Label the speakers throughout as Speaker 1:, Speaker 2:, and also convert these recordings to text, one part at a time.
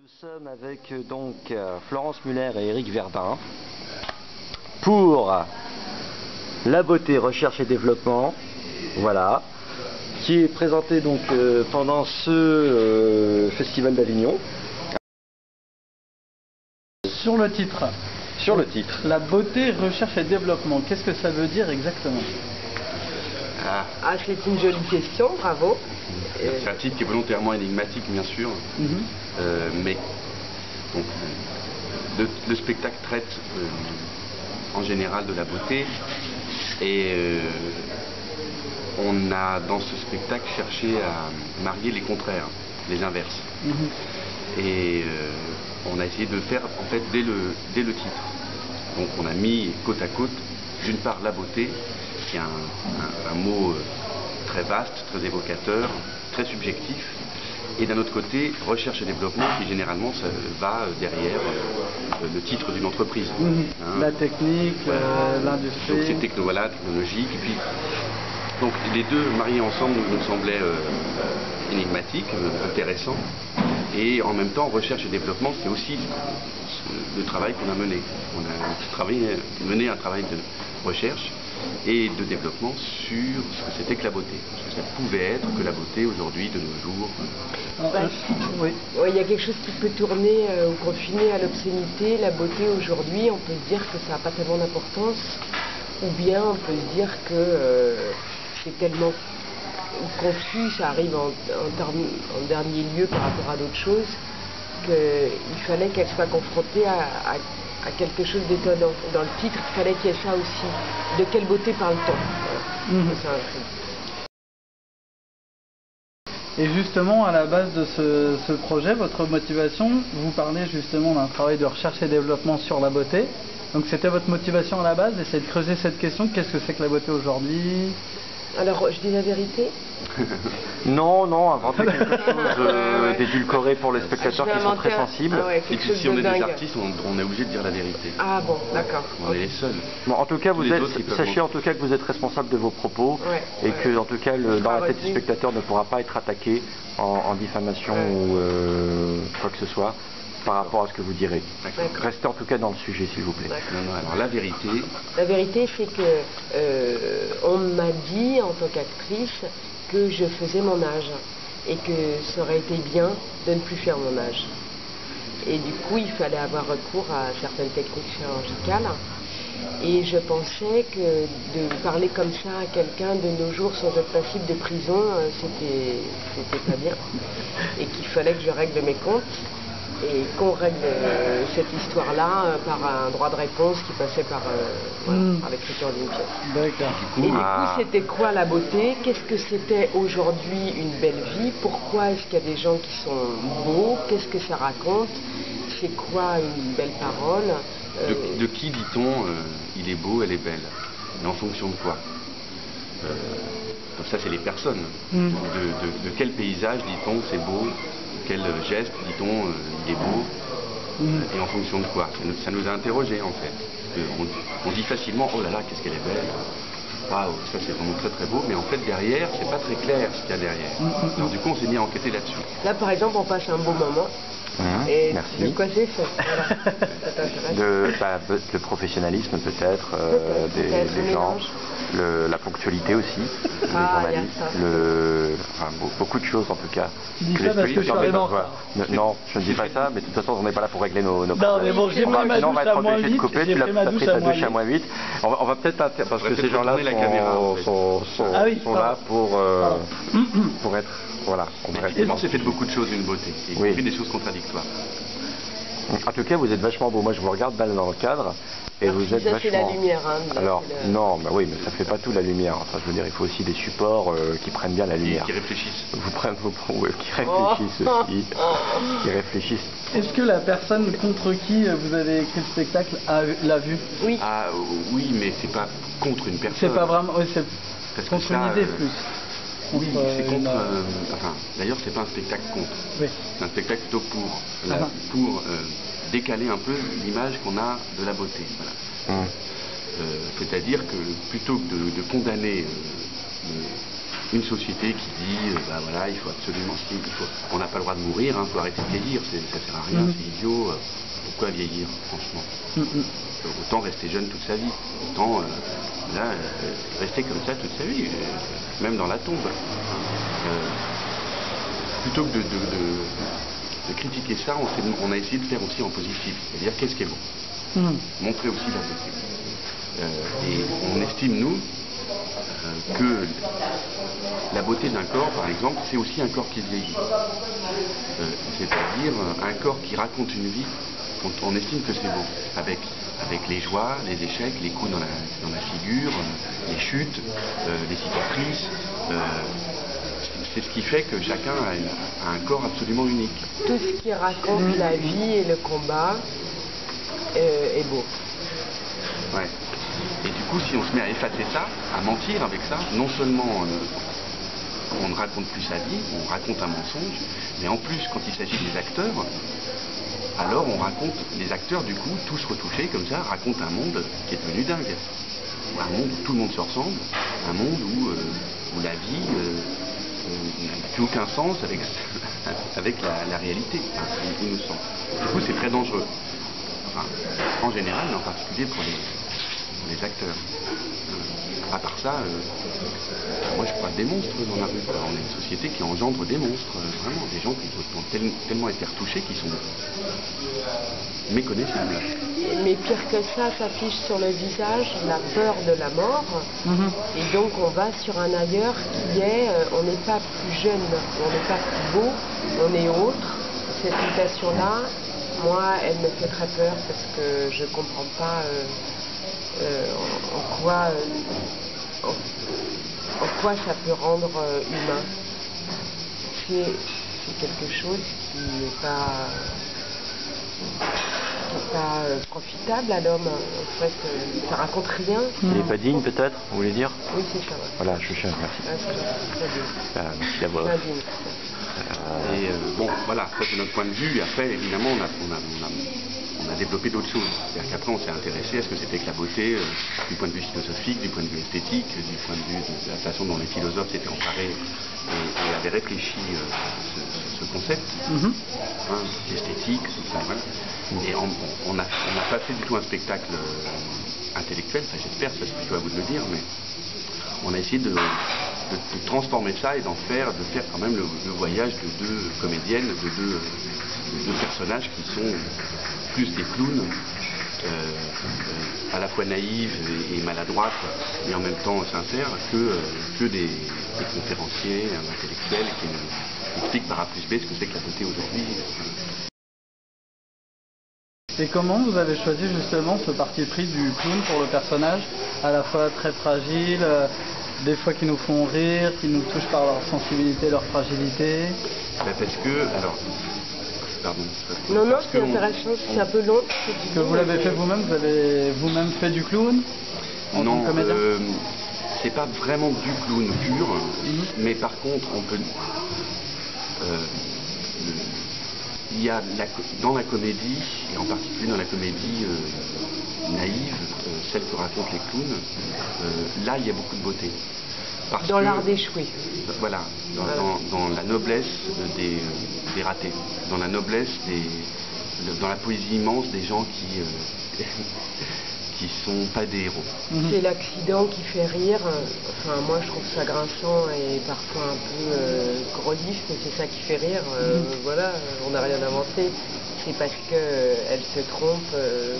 Speaker 1: Nous sommes avec Florence Muller et Éric Verdun pour La beauté, recherche et développement, voilà, qui est présenté pendant ce Festival d'Avignon.
Speaker 2: Sur le titre.
Speaker 1: Sur le titre.
Speaker 2: La beauté, recherche et développement, qu'est-ce que ça veut dire exactement?
Speaker 3: Ah, c'est une jolie question, bravo.
Speaker 4: C'est un titre qui est volontairement énigmatique, bien sûr, mais donc, le spectacle traite en général de la beauté, et on a dans ce spectacle cherché à marier les contraires, les inverses. Et on a essayé de le faire en fait dès le titre. Donc on a mis côte à côte, d'une part la beauté, qui est un mot très vaste, très évocateur, très subjectif, et d'un autre côté, recherche et développement, qui généralement ça va derrière le titre d'une entreprise.
Speaker 2: La technique, l'industrie.
Speaker 4: Donc c'est technologique, et puis donc les deux mariés ensemble nous semblaient énigmatiques, intéressants, et en même temps recherche et développement, c'est aussi le travail qu'on a mené. On a mené un travail de recherche et de développement sur ce que c'était que la beauté, ce que ça pouvait être que la beauté aujourd'hui, de nos jours.
Speaker 3: Oui. Il y a quelque chose qui peut tourner ou confiner à l'obscénité. La beauté aujourd'hui, on peut se dire que ça n'a pas tellement d'importance, ou bien on peut se dire que c'est tellement confus, ça arrive en dernier lieu par rapport à d'autres choses, qu'il fallait qu'elle soit confrontée à quelque chose d'étonnant. Dans le titre, il fallait qu'il y ait ça aussi. De quelle beauté parle-t-on?
Speaker 2: Et justement, à la base de ce projet, votre motivation, vous parlez justement d'un travail de recherche et développement sur la beauté. Donc c'était votre motivation à la base, d'essayer de creuser cette question, qu'est-ce que c'est que la beauté aujourd'hui?
Speaker 3: Alors, je dis la vérité?
Speaker 1: Non, inventer quelque chose d'édulcoré pour les spectateurs qui sont très sensibles.
Speaker 4: Et puis si on est des artistes, on est obligé de dire la vérité.
Speaker 3: Ah bon, d'accord.
Speaker 4: On est les seuls.
Speaker 1: Bon, en tout cas, sachez en tout cas que vous êtes responsable de vos propos, et que en tout cas dans la tête du spectateur ne pourra pas être attaqué en diffamation ou quoi que ce soit par rapport à ce que vous direz. Restez en tout cas dans le sujet, s'il vous plaît.
Speaker 4: Non, alors la vérité...
Speaker 3: La vérité, c'est que on m'a dit, en tant qu'actrice, que je faisais mon âge, et que ça aurait été bien de ne plus faire mon âge. Et du coup, il fallait avoir recours à certaines techniques chirurgicales. Et je pensais que de parler comme ça à quelqu'un de nos jours sans être passible de prison, c'était pas bien. Et qu'il fallait que je règle mes comptes. Et qu'on règle cette histoire-là par un droit de réponse qui passait par l'écriture d'une pièce.
Speaker 2: D'accord.
Speaker 3: Et du coup, c'était quoi la beauté? Qu'est-ce que c'était aujourd'hui une belle vie? Pourquoi est-ce qu'il y a des gens qui sont beaux? Qu'est-ce que ça raconte? C'est quoi une belle parole?
Speaker 4: De qui dit-on il est beau, elle est belle? Et en fonction de quoi? Donc ça, c'est les personnes. De quel paysage dit-on c'est beau? Quel geste, dit-on, il est beau, et en fonction de quoi? Ça nous a interrogés, en fait. On dit facilement, oh là là, qu'est-ce qu'elle est belle, waouh, ça c'est vraiment très très beau, mais en fait derrière, c'est pas très clair ce qu'il y a derrière. Alors du coup, on s'est mis à enquêter là-dessus.
Speaker 3: Là, par exemple, on passe un beau moment. Et
Speaker 1: merci.
Speaker 3: De quoi c'est fait?
Speaker 1: Le professionnalisme peut-être, des gens, la ponctualité aussi, les journalistes, beaucoup de choses en tout cas.
Speaker 2: Je dis ça parce que je suis arrivé en retard.
Speaker 1: Non, je ne dis pas ça, mais de toute façon on n'est pas là pour régler nos problèmes.
Speaker 2: Non mais bon, j'ai pris ma douche à moins 8, j'ai pris ma douche à moins 8.
Speaker 1: On va peut-être, parce que ces gens-là sont là pour être... Voilà.
Speaker 4: Effectivement, c'est fait de beaucoup de choses une beauté, y compris des choses contradictoires.
Speaker 1: En tout cas, vous êtes vachement beau. Moi, je vous regarde dans le cadre. Et vous êtes
Speaker 3: ça, c'est la
Speaker 1: vachement...
Speaker 3: lumière.
Speaker 1: Alors, non, mais oui, mais ça fait pas tout la lumière. Enfin, je veux dire, il faut aussi des supports qui prennent bien la lumière.
Speaker 4: Qui réfléchissent.
Speaker 1: Qui réfléchissent aussi. Qui réfléchissent.
Speaker 2: Est-ce que la personne contre qui vous avez écrit le spectacle l'a vu?
Speaker 3: Oui.
Speaker 4: Ah oui, mais c'est pas contre une personne.
Speaker 2: C'est pas vraiment... Oui, c'est contre une idée plus.
Speaker 4: Oui, c'est contre... enfin, d'ailleurs, c'est pas un spectacle contre.
Speaker 2: Oui.
Speaker 4: C'est un spectacle plutôt pour décaler un peu l'image qu'on a de la beauté. Voilà. C'est-à-dire que plutôt que de condamner une société qui dit, bah voilà, il faut absolument, on n'a pas le droit de mourir, il faut arrêter de vieillir, ça sert à rien, c'est idiot, pourquoi vieillir, franchement? Autant rester jeune toute sa vie, autant rester comme ça toute sa vie, même dans la tombe. Plutôt que de critiquer ça, on a essayé de faire aussi en positif, c'est-à-dire qu'est-ce qui est bon, montrer aussi la beauté. Et on estime, nous, que la beauté d'un corps, par exemple, c'est aussi un corps qui se vieillit. C'est-à-dire un corps qui raconte une vie, on estime que c'est beau, avec les joies, les échecs, les coups dans la figure, les chutes, les cicatrices. C'est ce qui fait que chacun a un corps absolument unique.
Speaker 3: Tout ce qui raconte la vie et le combat est beau.
Speaker 4: Ouais. Et du coup, si on se met à effacer ça, à mentir avec ça, non seulement on ne raconte plus sa vie, on raconte un mensonge, mais en plus, quand il s'agit des acteurs, alors on raconte, les acteurs du coup, tous retouchés comme ça, racontent un monde qui est devenu dingue. Un monde où tout le monde se ressemble, un monde où la vie n'a plus aucun sens avec la réalité, il nous semble. Du coup, c'est très dangereux. Enfin, en général, mais en particulier pour les acteurs. À part ça, moi je crois des monstres dans la rue. On est une société qui engendre des monstres, vraiment, des gens qui ont tellement été retouchés qu'ils sont méconnaissables.
Speaker 3: Mais pire que ça s'affiche sur le visage la peur de la mort. Et donc on va sur un ailleurs qui est, on n'est pas plus jeune, on n'est pas plus beau, on est autre. Cette mutation-là, moi, elle me fait très peur parce que je ne comprends pas en quoi ça peut rendre humain. C'est quelque chose qui n'est pas profitable à l'homme. En fait, ça raconte rien.
Speaker 1: Il n'est pas digne peut-être, vous voulez dire?
Speaker 3: Oui, c'est ça. Ouais.
Speaker 1: Voilà, je cherche, merci.
Speaker 3: C'est
Speaker 1: merci d'avoir.
Speaker 4: Et bon, voilà, ça c'est notre point de vue. Et après, évidemment, on a développé d'autres choses. C'est-à-dire qu'après, on s'est intéressé à ce que c'était que la beauté, du point de vue philosophique, du point de vue esthétique, du point de vue de la façon dont les philosophes s'étaient emparés et avaient réfléchi ce concept, esthétique, tout ça, voilà. Et on n'a pas fait du tout un spectacle intellectuel, ça j'espère, ça c'est plutôt à vous de le dire, mais on a essayé de transformer ça et de faire quand même le voyage de deux comédiennes, de deux personnages qui sont plus des clowns, à la fois naïves et maladroites, et en même temps sincères, que des conférenciers intellectuels qui expliquent par A plus B ce que c'est que la beauté aujourd'hui.
Speaker 2: Et comment vous avez choisi justement ce parti pris du clown pour le personnage, à la fois très fragile, des fois qui nous font rire, qui nous touchent par leur sensibilité, leur fragilité?
Speaker 4: Parce que, alors, pardon.
Speaker 3: Non, c'est intéressant, c'est un peu long.
Speaker 2: Que vous l'avez fait vous-même, vous avez vous-même fait du clown?
Speaker 4: Non, c'est pas vraiment du clown pur, mais par contre, on peut... il y a dans la comédie, et en particulier dans la comédie naïve, celle que racontent les clowns, là il y a beaucoup de beauté.
Speaker 3: Dans l'art d'échouer.
Speaker 4: Voilà, dans la noblesse des ratés, dans la noblesse dans la poésie immense des gens qui sont pas des héros.
Speaker 3: C'est l'accident qui fait rire. Enfin, moi je trouve ça grinçant et parfois un peu gredif, mais c'est ça qui fait rire. Voilà, on n'a rien inventé. C'est parce qu'elles se trompent,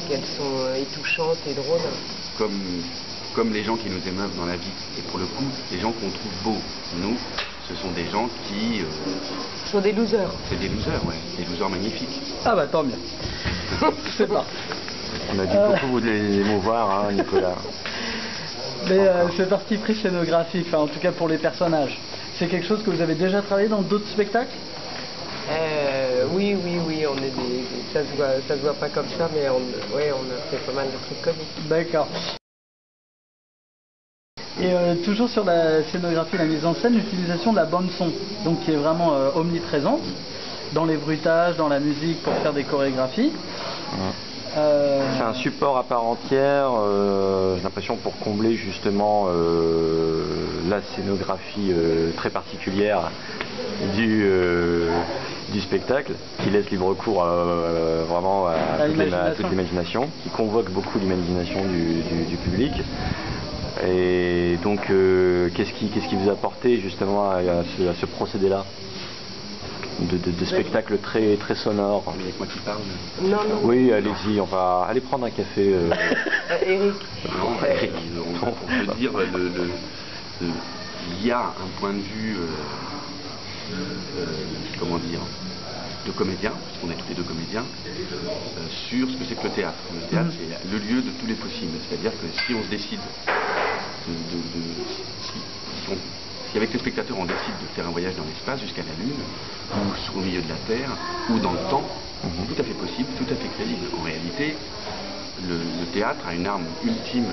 Speaker 3: qu'elles sont étouchantes et drôles.
Speaker 4: Comme les gens qui nous émeuvent dans la vie. Et pour le coup, les gens qu'on trouve beaux, nous, ce sont des gens qui...
Speaker 3: Ce sont des losers.
Speaker 4: C'est des losers, ouais. Des losers magnifiques.
Speaker 2: Ah bah tant mieux. C'est parti.
Speaker 1: On a dû beaucoup vous les émouvoir, hein, Nicolas.
Speaker 2: Mais ce parti pris scénographique, enfin, en tout cas pour les personnages, c'est quelque chose que vous avez déjà travaillé dans d'autres spectacles?
Speaker 3: Oui, on est ça se voit pas comme ça, mais on a fait pas mal de trucs comiques.
Speaker 2: D'accord. Et toujours sur la scénographie, la mise en scène, l'utilisation de la bande son, donc qui est vraiment omniprésente dans les bruitages, dans la musique pour faire des chorégraphies.
Speaker 1: C'est un support à part entière, j'ai l'impression pour combler justement la scénographie très particulière du spectacle, qui laisse libre cours vraiment à toute l'imagination, qui convoque beaucoup l'imagination du public. Et donc, qu'est-ce qui vous a porté justement à ce procédé-là de spectacle très sonore?
Speaker 4: Avec moi qui parle.
Speaker 3: Non.
Speaker 1: Oui, allez-y, on va aller prendre un café.
Speaker 3: Eric.
Speaker 4: Non, Eric. On peut dire, il y a un point de vue, comment dire, de comédien, parce qu'on est tous les deux comédiens, sur ce que c'est que le théâtre. Le théâtre, c'est le lieu de tous les possibles. C'est-à-dire que si on se décide si avec les spectateurs on décide de faire un voyage dans l'espace jusqu'à la Lune, ou au milieu de la Terre, ou dans le temps, tout à fait possible, tout à fait crédible. En réalité, le théâtre a une arme ultime,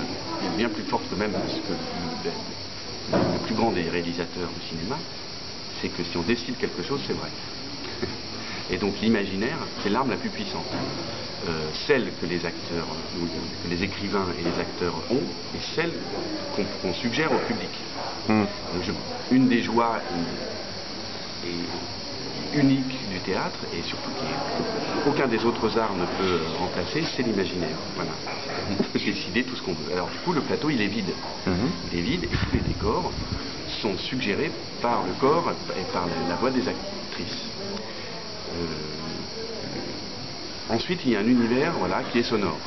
Speaker 4: et bien plus forte que même le plus grand des réalisateurs du cinéma, c'est que si on décide quelque chose, c'est vrai. Et donc l'imaginaire, c'est l'arme la plus puissante. Celle que les acteurs, que les écrivains et les acteurs ont, et celle qu'on suggère au public. Donc une des joies uniques du théâtre, et surtout qu'aucun des autres arts ne peut remplacer, c'est l'imaginaire. Voilà. On peut décider tout ce qu'on veut. Alors du coup, le plateau, il est vide. Il est vide, et tous les décors sont suggérés par le corps et par la voix des actrices. Ensuite, il y a un univers, voilà, qui est sonore.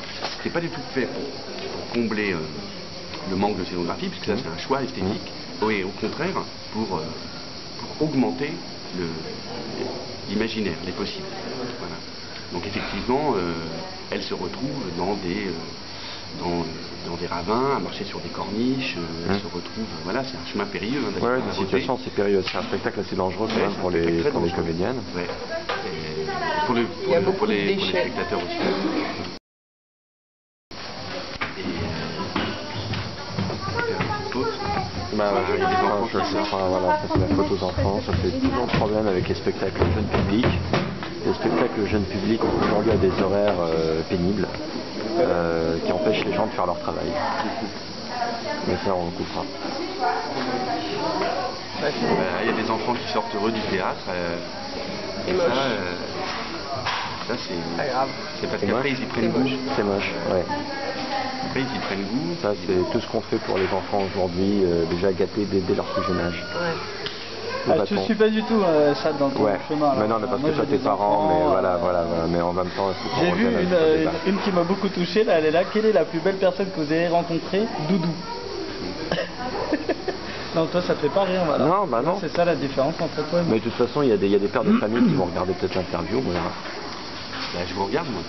Speaker 4: C'est pas du tout fait pour combler le manque de scénographie, puisque ça c'est un choix esthétique, et au contraire pour augmenter l'imaginaire, les possibles. Voilà. Donc effectivement, elle se retrouve dans des ravins, à marcher sur des corniches, elle se retrouve, voilà, c'est un chemin périlleux.
Speaker 1: Ouais, la situation c'est périlleux, c'est un spectacle assez dangereux quand même pour les comédiennes.
Speaker 4: Ouais. Et pour les spectateurs aussi.
Speaker 1: Voilà, ça c'est la faute aux enfants, ça c'est toujours le problème avec les spectacles jeunes publics. Les spectacles jeunes publics ont aujourd'hui à des horaires pénibles qui empêchent les gens de faire leur travail. Mais ça on le coupera.
Speaker 4: Il y a des enfants qui sortent heureux du théâtre. Et ça c'est parce qu'après ils y prennent goût.
Speaker 1: C'est moche, ouais.
Speaker 4: Après ils y prennent goût.
Speaker 1: Ça c'est tout ce qu'on fait pour les enfants aujourd'hui, déjà gâtés dès leur plus jeune âge.
Speaker 2: Tu ne suis pas du tout ça dans ton chemin.
Speaker 1: Mais non, mais parce que toi tes parents, mais voilà, mais en même temps...
Speaker 2: J'ai vu une qui m'a beaucoup touché, là, elle est là. Quelle est la plus belle personne que vous avez rencontrée? Doudou. Non, toi ça te fait pas rire, voilà.
Speaker 1: Non, bah non.
Speaker 2: C'est ça la différence entre toi et moi.
Speaker 1: Mais de toute façon, il y a des pères de famille qui vont regarder peut-être l'interview, on verra.
Speaker 4: Bah, je vous regarde, moi.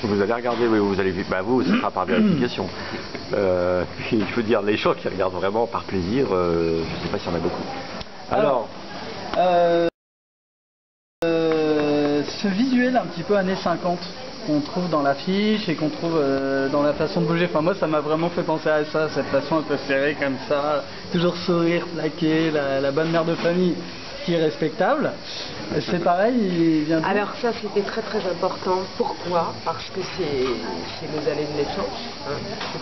Speaker 1: Vous allez regarder, oui, vous allez... Bah vous, ce sera par vérification. Puis, je veux dire, les gens qui regardent vraiment par plaisir, je sais pas s'il y en a beaucoup. Alors
Speaker 2: ce visuel un petit peu années 50 qu'on trouve dans l'affiche et qu'on trouve dans la façon de bouger, enfin moi ça m'a vraiment fait penser à ça, cette façon un peu serrée comme ça, toujours sourire, plaqué, la bonne mère de famille qui est respectable. C'est pareil, il vient de...
Speaker 3: Alors ça c'était très très important. Pourquoi? Parce que c'est nos années de naissance,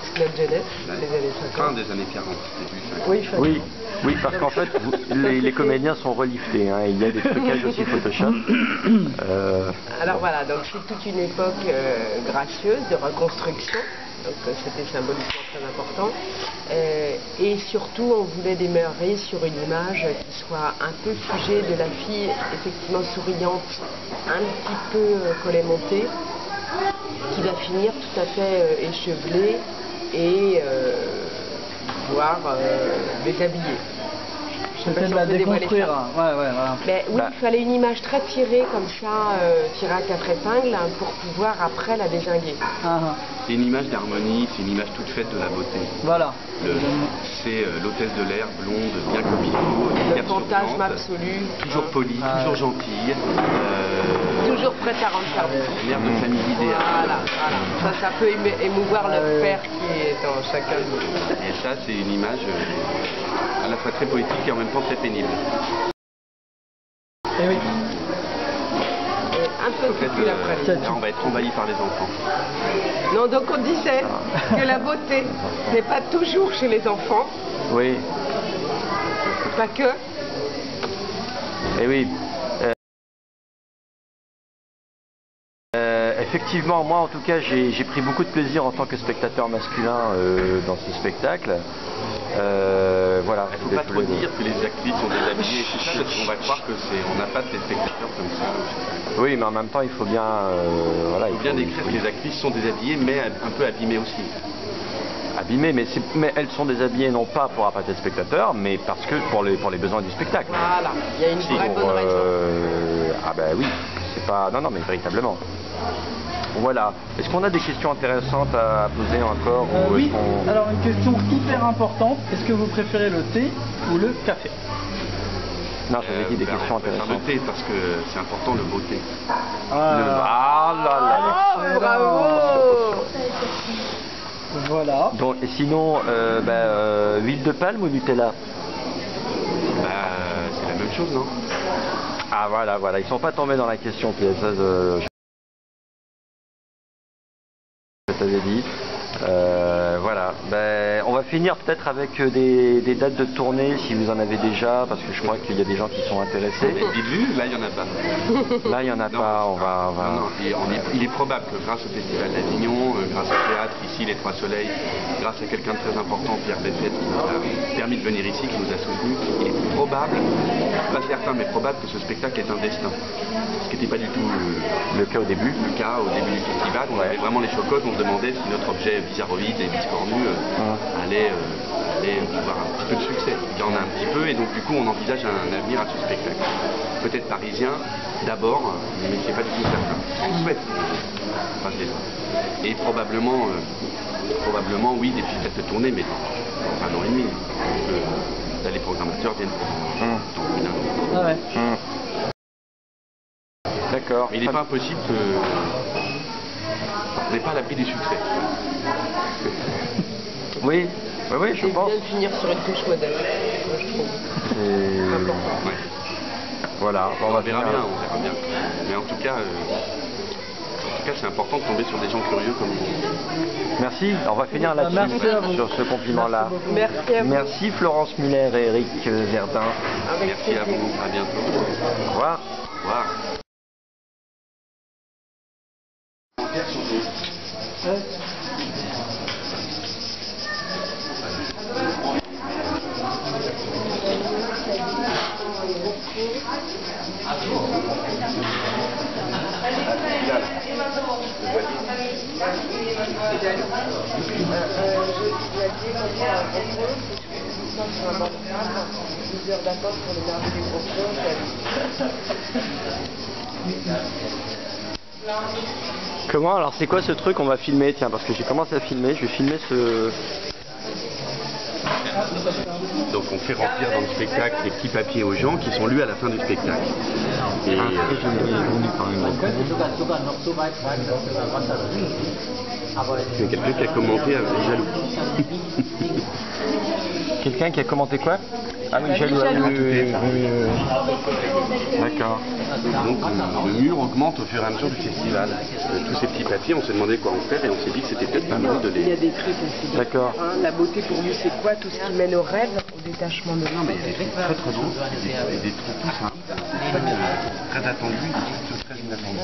Speaker 3: c'est notre jeunesse, les années 50.
Speaker 4: Fin des années 40, début 50.
Speaker 1: Oui, parce qu'en fait, les comédiens sont reliftés, hein, il y a des trucages aussi Photoshop.
Speaker 3: Alors voilà, donc c'est toute une époque gracieuse de reconstruction. Donc c'était symboliquement très important. Et surtout, on voulait démarrer sur une image qui soit un peu figée de la fille, effectivement souriante, un petit peu collet-monté, qui va finir tout à fait échevelée et voire déshabillée.
Speaker 2: Peut-être la déconstruire. Voilà.
Speaker 3: Mais oui, il fallait une image très tirée comme ça, tirée à 4 épingles, pour pouvoir après la dézinguer.
Speaker 4: C'est une image d'harmonie, c'est une image toute faite de la beauté.
Speaker 2: Voilà.
Speaker 4: C'est l'hôtesse de l'air, blonde, bien comme il faut.
Speaker 3: Le fantasme absolu.
Speaker 4: Toujours polie, toujours gentille.
Speaker 3: Toujours prête à rendre service.
Speaker 4: L'air de famille idéale.
Speaker 3: Voilà. Ça peut émouvoir le père qui est dans chacun de nous.
Speaker 4: Et ça, c'est une image à la fois très poétique et en même temps très pénible.
Speaker 2: Et oui.
Speaker 3: Un peu
Speaker 4: au fait, là, on va être envahi par les enfants.
Speaker 3: Non, donc on disait que la beauté n'est pas toujours chez les enfants,
Speaker 1: Oui.
Speaker 3: pas que.
Speaker 1: Et oui. Effectivement, moi en tout cas, j'ai pris beaucoup de plaisir en tant que spectateur masculin dans ce spectacle. Voilà.
Speaker 4: Il ne faut pas trop dire que les actrices sont déshabillées, c'est ça, parce qu'on va croire que on n'a pas de spectateurs comme ça.
Speaker 1: Oui, mais en même temps, il faut bien... voilà,
Speaker 4: Il faut bien décrire que les actrices sont déshabillées, mais un peu abîmées aussi.
Speaker 1: Abîmées, mais elles sont déshabillées non pas pour appâter le spectateur, mais parce que pour les besoins du spectacle.
Speaker 3: Voilà, il y a une vraie bonne raison.
Speaker 1: Ah ben oui, c'est pas... Non, mais véritablement. Voilà. Est-ce qu'on a des questions intéressantes à poser encore ou
Speaker 2: Oui,
Speaker 1: est-ce qu'on-
Speaker 2: alors une question hyper importante, est-ce que vous préférez le thé ou le café?
Speaker 1: Non, j'avais dit des questions
Speaker 4: On va faire
Speaker 1: intéressantes.
Speaker 4: le thé parce que c'est important le beau thé.
Speaker 1: Ah là là.
Speaker 3: Oh, bravo!
Speaker 2: Voilà.
Speaker 1: Donc, et sinon, huile de palme ou Nutella?
Speaker 4: Bah, c'est la même chose, non?
Speaker 1: Ah voilà, ils sont pas tombés dans la question piège. Ça, je t'avais dit. Voilà. Ben, on va finir peut-être avec des dates de tournée si vous en avez déjà, parce que je crois qu'il y a des gens qui sont intéressés.
Speaker 4: Dites-le, là il n'y en a pas.
Speaker 1: Là, il y en a
Speaker 4: Non.
Speaker 1: pas. On va.
Speaker 4: Non, il est probable que grâce au Festival d'Avignon, grâce au théâtre, ici les Trois Soleils, grâce à quelqu'un de très important, Pierre Beffet, qui nous a permis de venir ici, qui nous a soutenus, il est probable, pas certain, mais probable que ce spectacle est un destin. Ce qui n'était pas du tout
Speaker 1: Le cas au début.
Speaker 4: le cas au début du festival. On avait vraiment les chocottes, on se demandait si notre objet bizarroïde et biscornu allait avoir un petit peu de succès. Il y en a un petit peu et donc du coup on envisage un avenir à ce spectacle. Peut-être parisien d'abord, mais c'est pas du tout certain. On souhaite. Enfin, je les vois. Et probablement oui, des petites dates de tournée, mais dans un an et demi. Parce que là les programmateurs viennent pour plus d'un an.
Speaker 2: Ah ouais.
Speaker 1: D'accord.
Speaker 4: Mais il n'est pas impossible que on n'est pas à l'abri du succès.
Speaker 1: Oui, je
Speaker 3: C'est
Speaker 1: pense.
Speaker 3: bien de finir sur une touche modeste, moi, je trouve.
Speaker 1: C'est-
Speaker 4: Ouais.
Speaker 1: Voilà. Bon,
Speaker 4: On verra bien. Mais en tout cas, c'est important de tomber sur des gens curieux comme vous.
Speaker 1: Merci. On va finir là-dessus,
Speaker 2: Merci à vous.
Speaker 1: sur ce compliment-là.
Speaker 3: Merci à vous.
Speaker 1: Merci Florence Muller et Eric Verdun.
Speaker 3: Avec
Speaker 4: Merci à
Speaker 3: plaisir.
Speaker 4: vous. À bientôt.
Speaker 1: Au revoir.
Speaker 4: Au revoir.
Speaker 1: Comment? Alors c'est quoi ce truc qu'on va filmer? Tiens, parce que j'ai commencé à filmer, je vais filmer ce...
Speaker 4: Donc on fait remplir dans le spectacle des petits papiers aux gens qui sont lus à la fin du spectacle. Et il y a quelqu'un qui a commenté avec jaloux.
Speaker 1: Quelqu'un qui a commenté quoi? Ah oui, jaloux. D'accord.
Speaker 4: Donc le mur augmente au fur et à mesure du festival. Tous ces petits papiers, on s'est demandé quoi en faire et on s'est dit que c'était peut-être pas mal de
Speaker 3: Il y a
Speaker 4: les...
Speaker 3: des trucs aussi.
Speaker 1: D'accord.
Speaker 3: Hein, la beauté pour nous, c'est quoi? Tout ce qui mène au rêve, au détachement de l'homme.
Speaker 4: Il y a des trucs très très beaux, et des trucs tout simples, des trucs très attendus, des trucs très inattendus.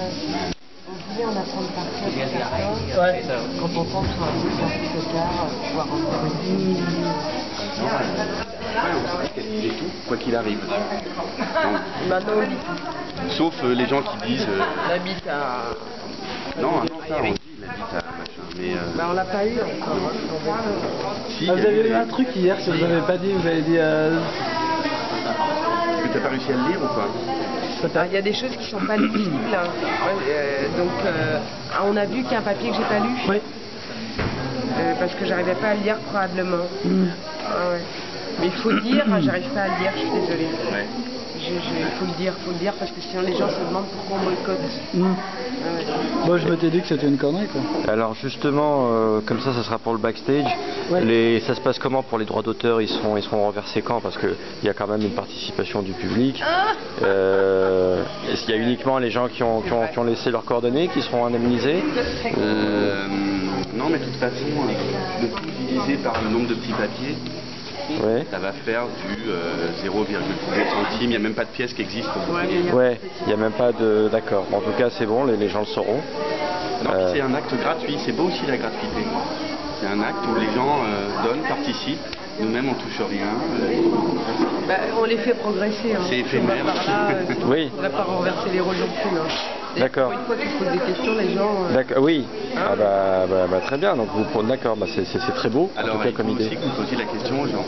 Speaker 3: On voulait en apprendre par cœur sur certains.
Speaker 2: Ouais.
Speaker 3: Quand on tombe sur un truc un peu tard, pouvoir en faire une.
Speaker 4: Ouais, on s'est dit qu'elle disait tout, quoi qu'il arrive.
Speaker 3: Maintenant, on dit tout.
Speaker 4: Sauf les gens qui disent...
Speaker 3: L'habite à...
Speaker 4: non, ça on dit, il habite à machin, mais...
Speaker 3: Bah, on l'a pas eu encore. Hein,
Speaker 4: si,
Speaker 2: Ah,
Speaker 4: il
Speaker 2: vous
Speaker 4: y a
Speaker 2: avez eu
Speaker 4: des-
Speaker 2: un truc hier que vous n'avez pas dit, vous avez dit...
Speaker 4: Que t'as pas réussi à le lire ou quoi?
Speaker 3: Alors, il y a des choses qui sont pas lisibles. Hein. On a vu qu'il y a un papier que j'ai pas lu.
Speaker 2: Oui.
Speaker 3: Parce que j'arrivais pas à le lire probablement. Ah ouais. Mais il faut dire, j'arrive pas à le lire, je suis désolée.
Speaker 4: Ouais.
Speaker 3: Il faut le dire parce que sinon les gens se demandent pourquoi on boycotte.
Speaker 2: Moi je m'étais dit que c'était une connerie quoi.
Speaker 1: Alors justement, comme ça sera pour le backstage.
Speaker 2: Ouais.
Speaker 1: Ça se passe comment pour les droits d'auteur? Ils seront reversés quand? Parce qu'il y a quand même une participation du public. Est-ce qu'il y a uniquement les gens qui ont laissé leurs coordonnées qui seront indemnisés?
Speaker 4: Non, mais de toute façon, le tout divisé par le nombre de petits papiers,
Speaker 1: Ouais.
Speaker 4: ça va faire du 0,3 centimes. Il n'y a même pas de pièce qui existe.
Speaker 1: Ouais, il n'y a même pas de... D'accord. En tout cas, c'est bon, les gens le sauront.
Speaker 4: Non, puis c'est un acte gratuit. C'est beau aussi la gratuité. C'est un acte où les gens donnent, participent. Nous-mêmes, on touche rien.
Speaker 3: On les fait progresser. Hein.
Speaker 4: C'est éphémère.
Speaker 1: Oui.
Speaker 3: Il ne faudrait pas renverser les rôles non plus. Hein.
Speaker 1: D'accord.
Speaker 3: Une fois qu'ils se posent des questions, les gens...
Speaker 1: D'accord, oui. Ah bah, très bien. Donc vous prenez d'accord. Bah, c'est très beau.
Speaker 4: Alors,
Speaker 1: en tout cas,
Speaker 4: il
Speaker 1: comme
Speaker 4: faut
Speaker 1: idée.
Speaker 4: aussi que vous posiez la question aux gens.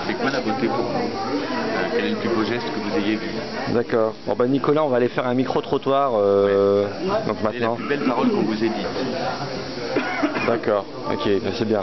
Speaker 4: C'est quoi la beauté pour vous? Quel est le plus beau geste que vous ayez vu?
Speaker 1: D'accord. Bon bah Nicolas, on va aller faire un micro-trottoir. Donc
Speaker 4: Quelle est la
Speaker 1: maintenant.
Speaker 4: plus belle parole qu'on vous ait dite?
Speaker 1: D'accord. Ok, c'est bien.